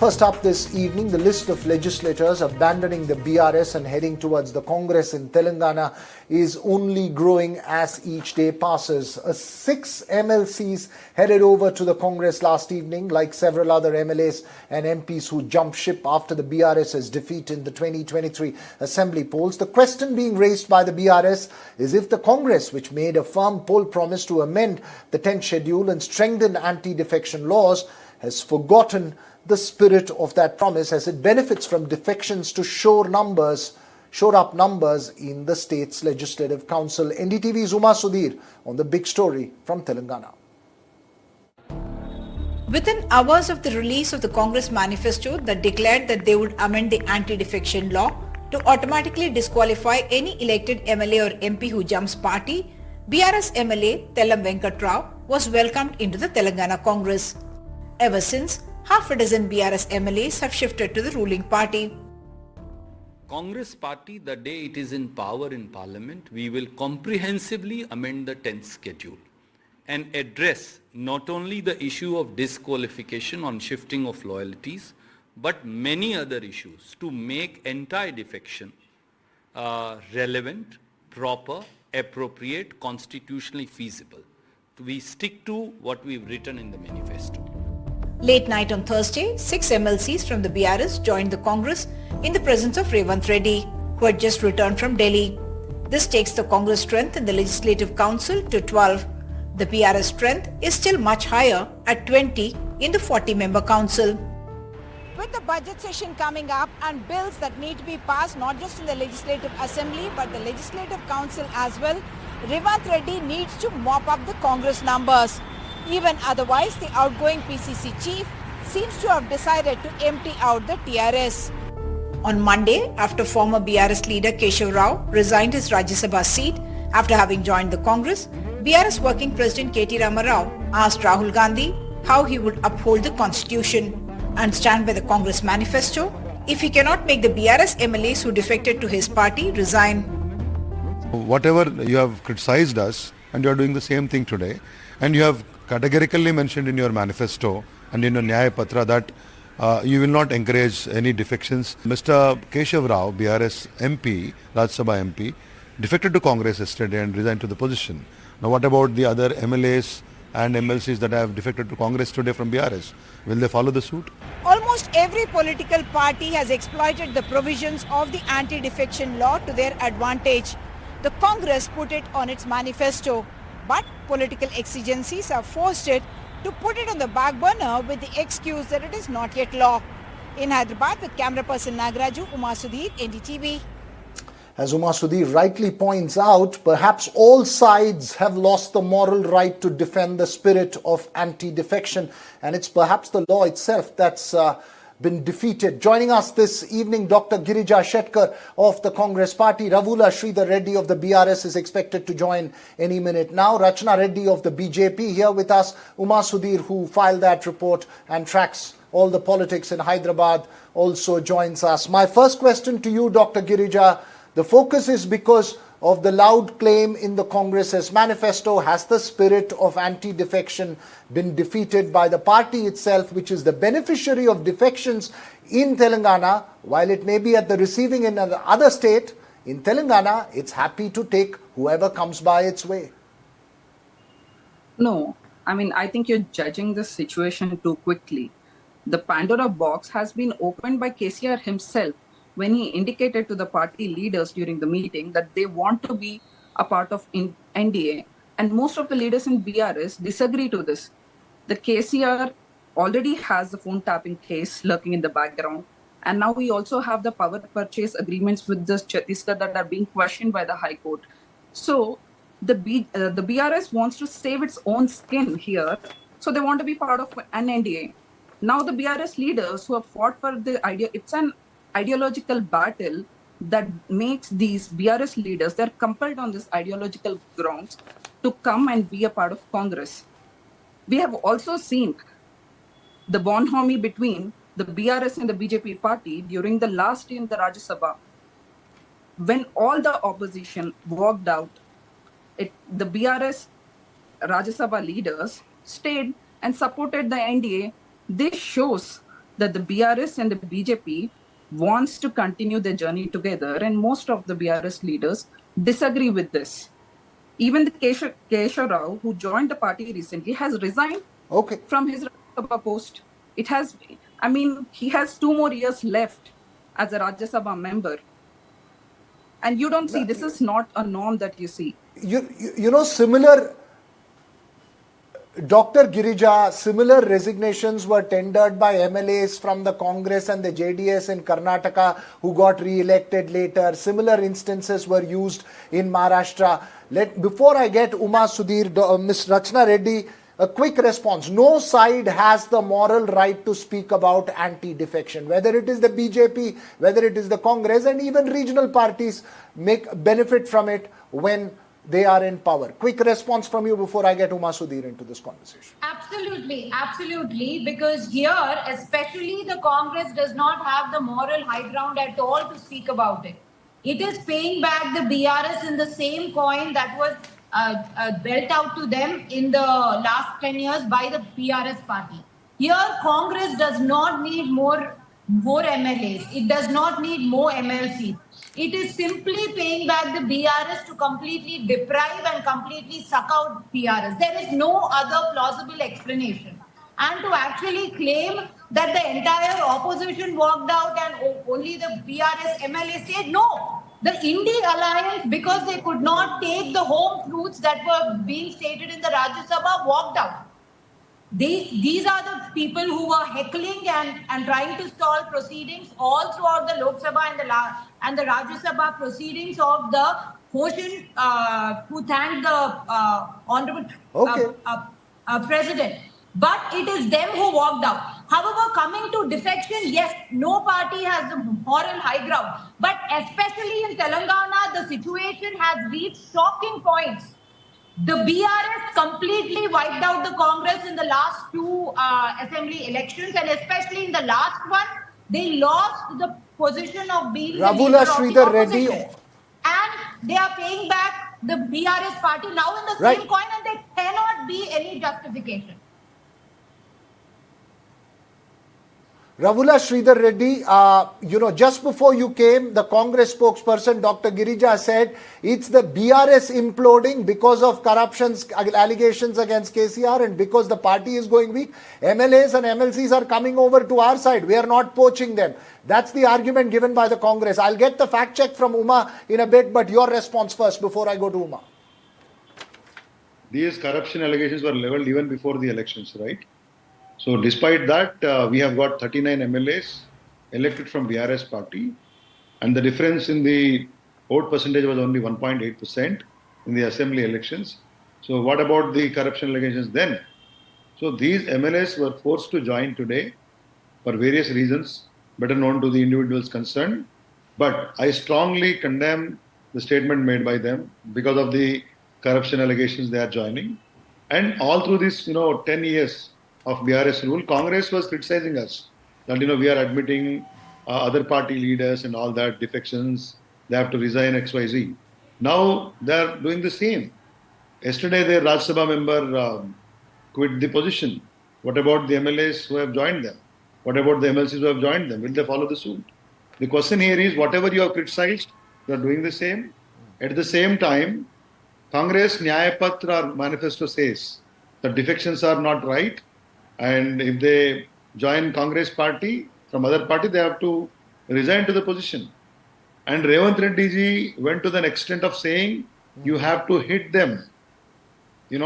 First up this evening, the list of legislators abandoning the BRS and heading towards the Congress in Telangana is only growing as each day passes. 6 MLCs headed over to the Congress last evening, like several other MLAs and MPs who jumped ship after the BRS's defeat in the 2023 Assembly polls. The question being raised by the BRS is if the Congress, which made a firm poll promise to amend the 10th schedule and strengthen anti-defection laws, has forgotten the spirit of that promise as it benefits from defections to shore up numbers in the state's legislative council. NDTV's Uma Sudhir on the big story from Telangana. Within hours of the release of the Congress manifesto that declared that they would amend the anti-defection law to automatically disqualify any elected MLA or MP who jumps party, BRS MLA Tellam Venkat Rao was welcomed into the Telangana Congress. Ever since, half a dozen BRS MLAs have shifted to the ruling party. Congress party, the day it is in power in parliament, we will comprehensively amend the 10th schedule and address not only the issue of disqualification on shifting of loyalties, but many other issues to make anti-defection relevant, proper, appropriate, constitutionally feasible. We stick to what we've written in the manifesto. Late night on Thursday, 6 MLCs from the BRS joined the Congress in the presence of Revanth Reddy, who had just returned from Delhi. This takes the Congress strength in the Legislative Council to 12. The BRS strength is still much higher at 20 in the 40-member council. With the budget session coming up and bills that need to be passed not just in the Legislative Assembly but the Legislative Council as well, Revanth Reddy needs to mop up the Congress numbers. Even otherwise, the outgoing PCC chief seems to have decided to empty out the TRS. On Monday, after former BRS leader Keshav Rao resigned his Rajya Sabha seat after having joined the Congress, BRS working president K.T. Rama Rao asked Rahul Gandhi how he would uphold the constitution and stand by the Congress manifesto if he cannot make the BRS MLAs who defected to his party resign. Whatever you have criticized us, and you are doing the same thing today, and you have categorically mentioned in your manifesto and in your Nyaya Patra that you will not encourage any defections. Mr. Keshav Rao, BRS MP, Rajya Sabha MP, defected to Congress yesterday and resigned to the position. Now what about the other MLAs and MLCs that have defected to Congress today from BRS? Will they follow the suit? Almost every political party has exploited the provisions of the anti-defection law to their advantage. The Congress put it on its manifesto, but political exigencies have forced it to put it on the back burner with the excuse that it is not yet law. In Hyderabad, with camera person Nagaraju, Uma Sudhir, NDTV. As Uma Sudhir rightly points out, perhaps all sides have lost the moral right to defend the spirit of anti-defection, and it's perhaps the law itself that's been defeated. Joining us this evening, Dr. Girija Shetkar of the Congress Party. Ravula Sridhar Reddy of the BRS is expected to join any minute now. Rachna Reddy of the BJP here with us. Uma Sudhir, who filed that report and tracks all the politics in Hyderabad, also joins us. My first question to you, Dr. Girija, the focus is because of the loud claim in the Congress's manifesto. Has the spirit of anti-defection been defeated by the party itself, which is the beneficiary of defections in Telangana? While it may be at the receiving end of the other state, in Telangana, it's happy to take whoever comes by its way. No, I think you're judging the situation too quickly. The Pandora box has been opened by KCR himself when he indicated to the party leaders during the meeting that they want to be a part of NDA. And most of the leaders in BRS disagree to this. The KCR already has the phone tapping case lurking in the background. And now we also have the power purchase agreements with the Chhattisgarh that are being questioned by the High Court. So the BRS wants to save its own skin here. So they want to be part of an NDA. Now the BRS leaders who have fought for the idea, it's an ideological battle that makes these BRS leaders, they're compelled on this ideological grounds to come and be a part of Congress. We have also seen the bonhomie between the BRS and the BJP party during the last day in the Rajya Sabha. When all the opposition walked out, the BRS Rajya Sabha leaders stayed and supported the NDA. This shows that the BRS and the BJP wants to continue their journey together, and most of the BRS leaders disagree with this. Even the Kesha Rao, who joined the party recently, has resigned Okay. from his Rajya Sabha post. He has 2 more years left as a Rajya Sabha member. And you don't see, this is not a norm that you see. You know, similar, Dr. Girija, similar resignations were tendered by MLAs from the Congress and the JDS in Karnataka who got re-elected later. Similar instances were used in Maharashtra. Before I get Uma Sudhir, Ms. Rachna Reddy, a quick response. No side has the moral right to speak about anti-defection, whether it is the BJP, whether it is the Congress, and even regional parties benefit from it when they are in power. Quick response from you before I get Uma Sudhir into this conversation. Absolutely, because here, especially the Congress does not have the moral high ground at all to speak about it. It is paying back the BRS in the same coin that was dealt out to them in the last 10 years by the BRS party. Here, Congress does not need more MLAs. It does not need more MLCs. It is simply paying back the BRS to completely deprive and completely suck out BRS. There is no other plausible explanation. And to actually claim that the entire opposition walked out and only the BRS MLA stayed, no. The Indy Alliance, because they could not take the home truths that were being stated in the Rajya Sabha, walked out. These are the people who were heckling and trying to stall proceedings all throughout the Lok Sabha and the Rajya Sabha proceedings of the motion who thanked the Honorable President. But it is them who walked out. However, coming to defection, yes, no party has the moral high ground. But especially in Telangana, the situation has reached shocking points. The BRS completely wiped out the Congress in the last 2 assembly elections, and especially in the last one, they lost the position of being the leader of the opposition. And they are paying back the BRS party now in the same coin, and there cannot be any justification. Ravula Sridhar Reddy, just before you came, the Congress spokesperson, Dr. Girija, said it's the BRS imploding because of corruption allegations against KCR and because the party is going weak. MLAs and MLCs are coming over to our side. We are not poaching them. That's the argument given by the Congress. I'll get the fact check from Uma in a bit, but your response first before I go to Uma. These corruption allegations were leveled even before the elections, right? So despite that, we have got 39 MLAs elected from BRS party, and the difference in the vote percentage was only 1.8% in the assembly elections. So what about the corruption allegations then? So these MLAs were forced to join today for various reasons, better known to the individuals concerned. But I strongly condemn the statement made by them because of the corruption allegations they are joining. And all through this, 10 years of BRS rule, Congress was criticizing us that, we are admitting other party leaders and all that, defections, they have to resign XYZ. Now they are doing the same. Yesterday, their Rajya Sabha member quit the position. What about the MLAs who have joined them? What about the MLCs who have joined them? Will they follow the suit? The question here is, whatever you have criticized, you are doing the same. At the same time, Congress Nyaya Patra or manifesto says that defections are not right, and if they join Congress party from other party, they have to resign to the position. And Revanth Reddy ji went to the extent of saying, you have to hit them. You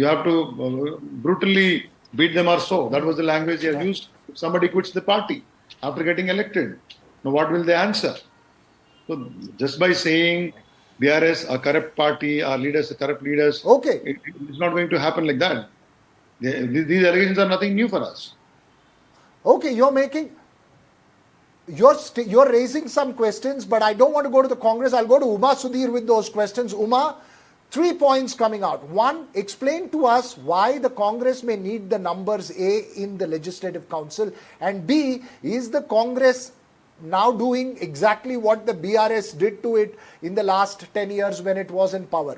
have to brutally beat them or so. That was the language he had used. If somebody quits the party after getting elected, now what will they answer? So just by saying BRS a corrupt party, our leaders are corrupt leaders, it's not going to happen like that. These allegations are nothing new for us. Okay, you're raising some questions, but I don't want to go to the Congress. I'll go to Uma Sudhir with those questions. Uma, 3 points coming out. One, explain to us why the Congress may need the numbers A in the Legislative Council, and B, is the Congress now doing exactly what the BRS did to it in the last 10 years when it was in power?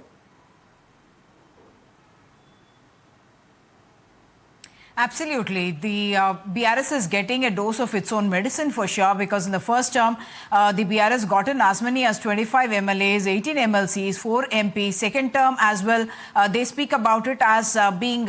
Absolutely. The BRS is getting a dose of its own medicine for sure, because in the first term, the BRS gotten as many as 25 MLAs, 18 MLCs, 4 MPs. Second term as well, they speak about it as being,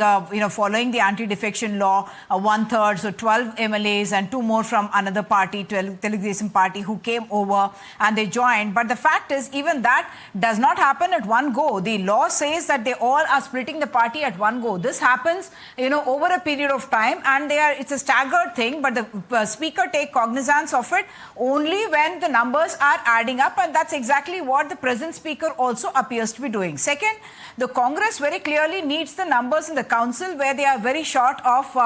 following the anti-defection law, 1/3, so 12 MLAs and 2 more from another party, Telugu party, who came over and they joined. But the fact is, even that does not happen at one go. The law says that they all are splitting the party at one go. This happens, over a period of time, and it's a staggered thing, but the speaker take cognizance of it only when the numbers are adding up, and that's exactly what the present speaker also appears to be doing. Second, the Congress very clearly needs the numbers in the council, where they are very short of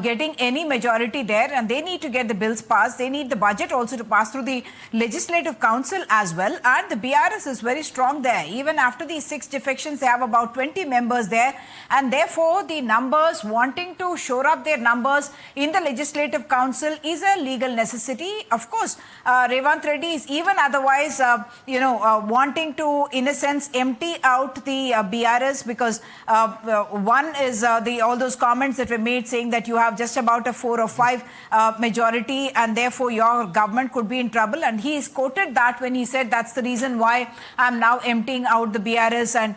getting any majority there, and they need to get the bills passed. They need the budget also to pass through the legislative council as well, and the BRS is very strong there. Even after these 6 defections, they have about 20 members there, and therefore the numbers, wanting to shore up their numbers in the legislative council, is a legal necessity. Of course, Revanth Reddy is even otherwise, wanting to, in a sense, empty out the BRS, because one is all those comments that were made saying that you have just about a 4 or 5 majority, and therefore your government could be in trouble. And he is quoted that when he said that's the reason why I'm now emptying out the BRS and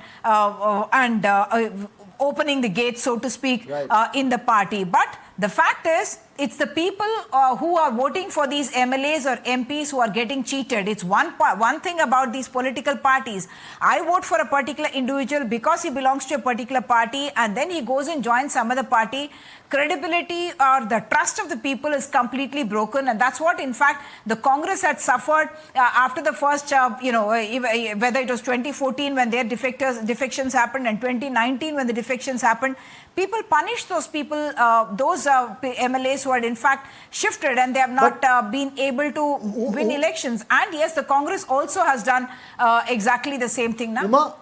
opening the gate, so to speak, right, in the party. But the fact is, it's the people who are voting for these MLAs or MPs who are getting cheated. It's one thing about these political parties. I vote for a particular individual because he belongs to a particular party, and then he goes and joins some other party. Credibility or the trust of the people is completely broken, and that's what, in fact, the Congress had suffered after the first, whether it was 2014 when their defections happened, and 2019 when the defections happened. People punished those people, those MLAs who had in fact shifted, and they have not been able to win elections. And yes, the Congress also has done exactly the same thing now.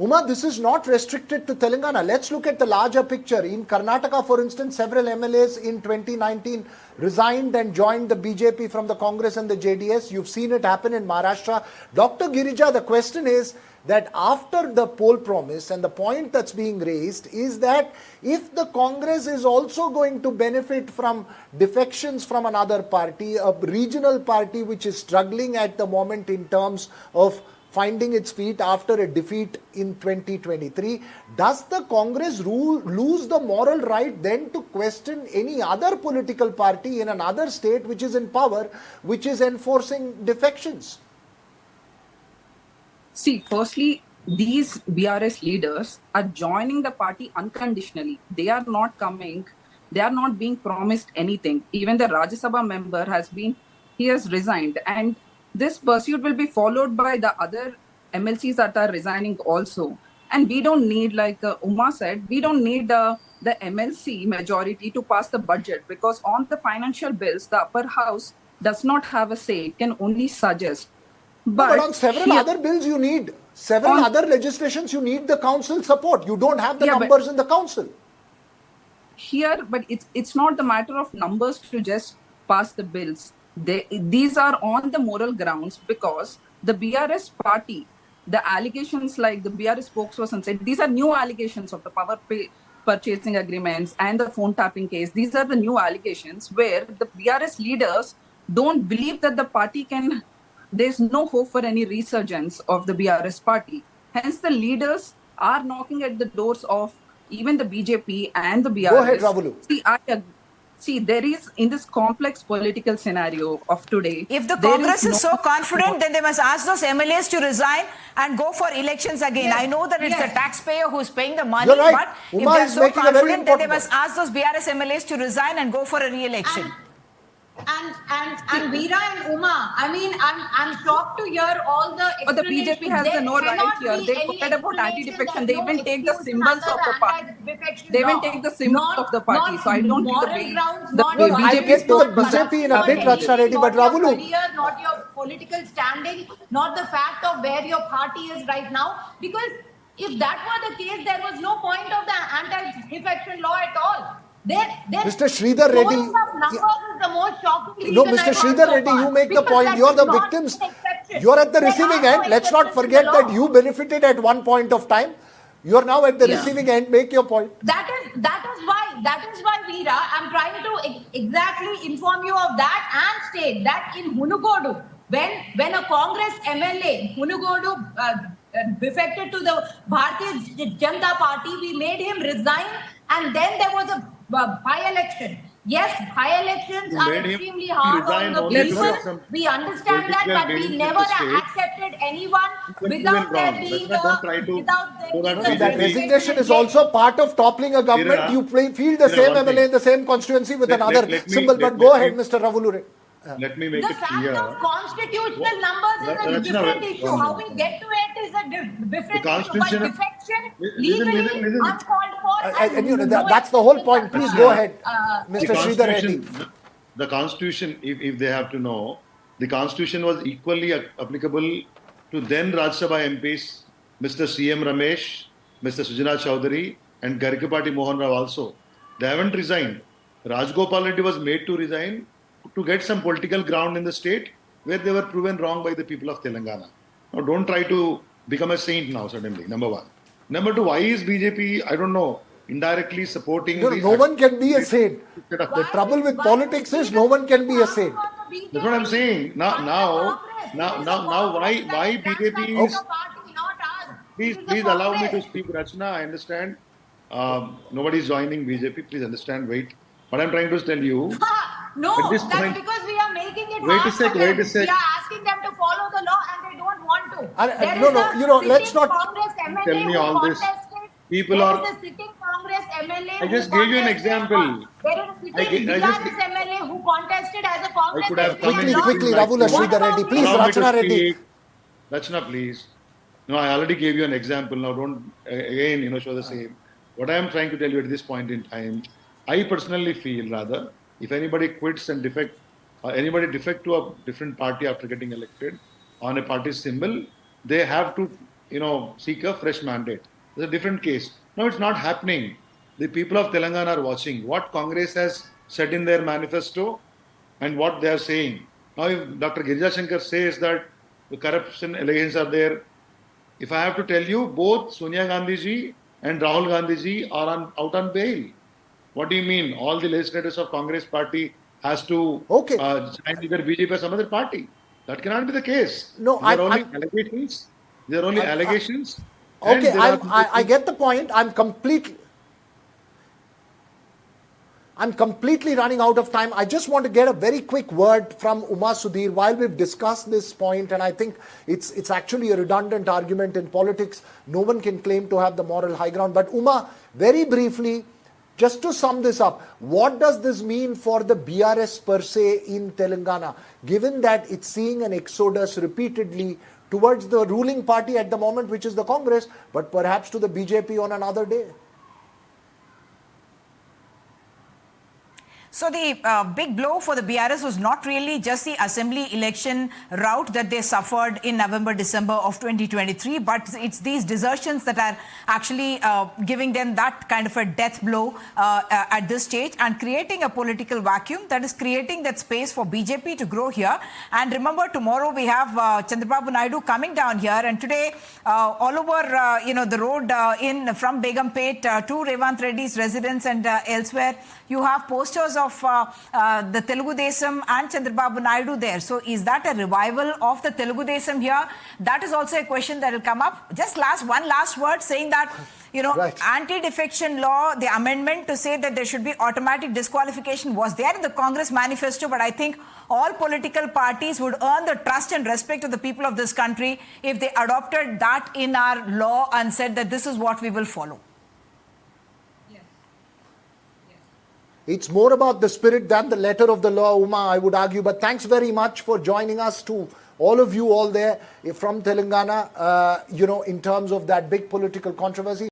Uma, this is not restricted to Telangana. Let's look at the larger picture. In Karnataka, for instance, several MLAs in 2019 resigned and joined the BJP from the Congress and the JDS. You've seen it happen in Maharashtra. Dr. Girija, the question is that after the poll promise, and the point that's being raised is that if the Congress is also going to benefit from defections from another party, a regional party which is struggling at the moment in terms of finding its feet after a defeat in 2023, does the Congress lose the moral right then to question any other political party in another state which is in power, which is enforcing defections? See, firstly, these BRS leaders are joining the party unconditionally. They are not coming, they are not being promised anything. Even the Rajya Sabha member he has resigned, and this pursuit will be followed by the other MLCs that are resigning also. And we don't need, like Uma said, we don't need the MLC majority to pass the budget, because on the financial bills, the upper house does not have a say. It can only suggest. But on several other bills you need, other legislations you need the council support. You don't have the numbers in the council. Here, but it's not the matter of numbers to just pass the bills. These are on the moral grounds, because the BRS party, the allegations, like the BRS spokesperson said, these are new allegations of the power purchasing agreements and the phone tapping case. These are the new allegations where the BRS leaders don't believe that the party there's no hope for any resurgence of the BRS party. Hence, the leaders are knocking at the doors of even the BJP and the BRS. Go ahead, Ravulu. See, there is, in this complex political scenario of today, if the Congress is so confident, then they must ask those MLAs to resign and go for elections again. Yes. I know that it's the taxpayer who's paying the money, You're right. but Uma if they're is so making a very confident, then they important must ask those BRS MLAs to resign and go for a re-election. And Veera and Uma, I mean, I'm shocked to hear all the. But the BJP has the no right here. They forget about anti-defection. They even take the symbols of the party. They even take the symbols of the party. So I don't think the BJP. I'll get to the BJP in a bit, Rachna Reddy, but Ravulu. Not your political standing, not the fact of where your party is right now. Because if that were the case, there was no point of the anti-defection law at all. Mr. Sridhar Reddy, is the most shocking no, reason Mr. I've heard Sridhar so Reddy, far. you make the Because point. that You're is the not victims. an exception. You're at the There receiving are end. no Let's not exceptions in forget the that law. you benefited at one point of time. You are now at the Yeah. receiving end. Make your point. That is why, Veera, I'm trying to exactly inform you of that and state that in Hunugodu, when a Congress MLA, Hunugodu, defected to the Bharatiya Janata Party, we made him resign, and then there was a by-election. Yes, by-elections You are made him extremely hard resign on the only people. because of some We understand that, political but we gains in never the state. accepted anyone You can without prove there wrong. being Don't try to without there do that being That BJP. resignation is also part of toppling a government. Veera, You feel the Veera, same one MLA thing. in the same constituency with Let another me- symbol. let- But go let ahead, me- Mr. Ravulure. Let me make The it fact clear. of constitutional numbers is a Rachna, different issue. one How minute. we get to it is a different issue. But Constitution- defection, Listen, legally listen. uncalled for, And you know, no that's the whole point. exceptions Please are, go ahead, The Mr. Sridhar Reddy. the Constitution, if they have to know, the Constitution was equally applicable to then Rajya Sabha MPs, Mr. C.M. Ramesh, Mr. Sujana Chowdhury, and Gargapati Mohan Rao also. They haven't resigned. Rajgopal Reddy was made to resign to get some political ground in the state where they were proven wrong by the people of Telangana. Now, don't try to become a saint now, suddenly, number one. Number two, why is BJP, I don't know, indirectly supporting No, the... no one can be a saint. Set up- The trouble with politics is no one can be a saint. That's what I'm saying. Now, why BJP is... Please allow me to speak, Rachna. I understand. Nobody is joining BJP. Please understand. Wait. What I'm trying to tell you. No, At this that's point- because we are making it Wait a hard sec, for them. wait a sec. We are asking them to follow the law and they don't want to. There no, is no, a you know, let's sitting not Congress MLA tell me who all this. contested. People There are- is a sitting Congress MLA I just who gave you an contested. example. There is a sitting I just- BRS MLA who contested as a Congress could have MP. come in quickly, between quickly, like Ravula you. Sridhar Reddy. Please, Allow me to Rachna Reddy. speak. Rachna, please. No, I already gave you an example. Now, don't again, show the same. What I am trying to tell you at this point in time, I personally feel rather, if anybody quits and anybody defect to a different party after getting elected on a party symbol, they have to, seek a fresh mandate. It's a different case. No, it's not happening. The people of Telangana are watching what Congress has said in their manifesto and what they are saying. Now, if Dr. Girija Shankar says that the corruption allegations are there, if I have to tell you, both Sonia Gandhi ji and Rahul Gandhi ji are out on bail. What do you mean? All the legislators of Congress party has to Okay. join either BJP or some other party. That cannot be the case. No, These are only allegations. These are only allegations. and Okay, there are- I get the point. I'm completely running out of time. I just want to get a very quick word from Uma Sudhir while we've discussed this point, and I think it's actually a redundant argument in politics. No one can claim to have the moral high ground. But Uma, very briefly, just to sum this up, what does this mean for the BRS per se in Telangana, given that it's seeing an exodus repeatedly towards the ruling party at the moment, which is the Congress, but perhaps to the BJP on another day? So the big blow for the BRS was not really just the assembly election rout that they suffered in November, December of 2023, but it's these desertions that are actually giving them that kind of a death blow at this stage and creating a political vacuum that is creating that space for BJP to grow here. And remember, tomorrow we have Chandrababu Naidu coming down here, and today all over the road from Begumpet to Revanth Reddy's residence and elsewhere, you have posters of the Telugu Desam and Chandrababu Naidu there. So is that a revival of the Telugu Desam here? That is also a question that will come up. Just one last word saying that, Right. Anti-Defection law, the amendment to say that there should be automatic disqualification was there in the Congress manifesto, but I think all political parties would earn the trust and respect of the people of this country if they adopted that in our law and said that this is what we will follow. It's more about the spirit than the letter of the law, Uma, I would argue. But thanks very much for joining us, to all of you all there from Telangana, in terms of that big political controversy.